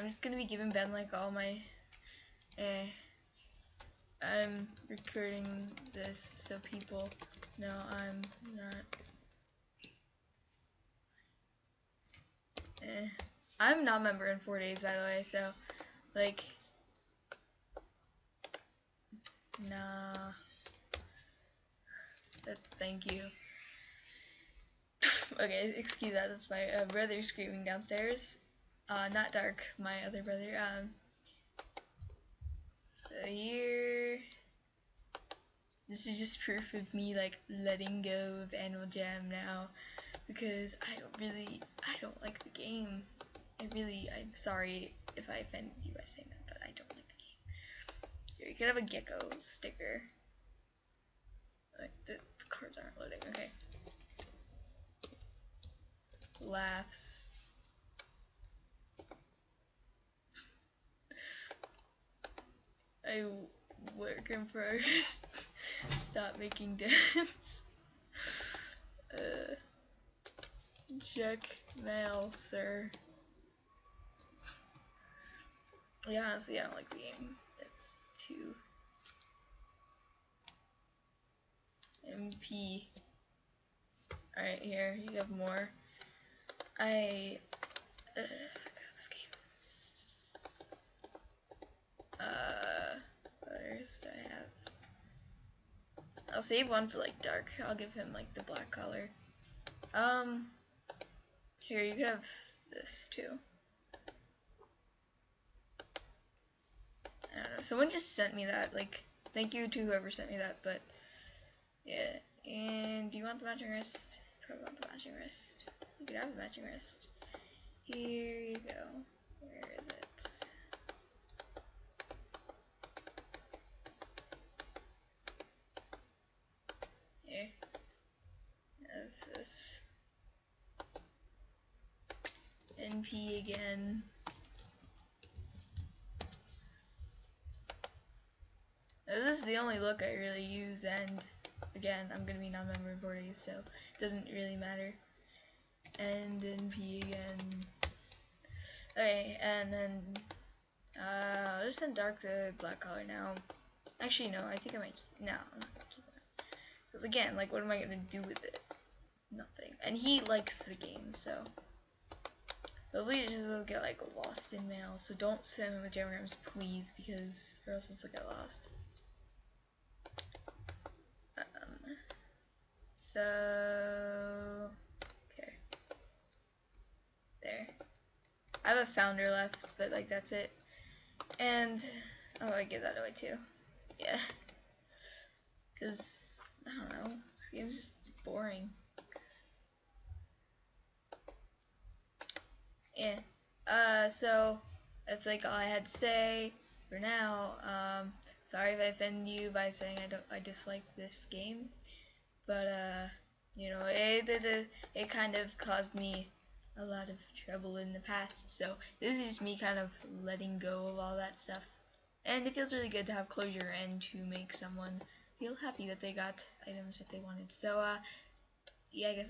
I'm just gonna be giving Ben like all my I'm recording this so people know I'm not I'm not a member in 4 days, by the way, so like nah, thank you. Okay, excuse that, that's my brother screaming downstairs. Not Dark, my other brother. So here, this is just proof of me like letting go of Animal Jam now, because I don't like the game. I'm sorry if I offended you by saying that, but I don't like the game. Here, you could have a gecko sticker. Like, the cards aren't loading, okay. Laughs. I work in progress. Stop making dance. Check mail, sir. Yeah, honestly, I don't like the game. It's too MP. Alright, here, you have more. God, this game is just, what others do I have? I'll save one for like Dark. I'll give him like the black color. Here, you can have this too. I don't know, someone just sent me that, like, thank you to whoever sent me that, but, yeah, and do you want the matching wrist? Probably want the matching wrist. You could have the matching wrist. Here you go. Where is it? Here. Have this. NP again. Now, this is the only look I really use, and again, I'm gonna be non-member in 4 days, so it doesn't really matter. And NP again. Okay, and then I'll just send Dark the black color now. Actually, no, I think I might. No, I'm not gonna keep that. Because again, like, what am I gonna do with it? Nothing. And he likes the game, so. Hopefully, it doesn't get like lost in mail. So don't send him with Jamgrams, please, because or else it'll get lost. So okay, there. I have a founder left, but like that's it. And oh, I give that away too. Yeah, because I don't know, this game's just boring. Yeah. So that's like all I had to say for now. Sorry if I offended you by saying I dislike this game, but you know, it kind of caused me a lot of trouble in the past. So this is just me kind of letting go of all that stuff, and it feels really good to have closure and to make someone feel happy that they got items that they wanted. So yeah, I guess that's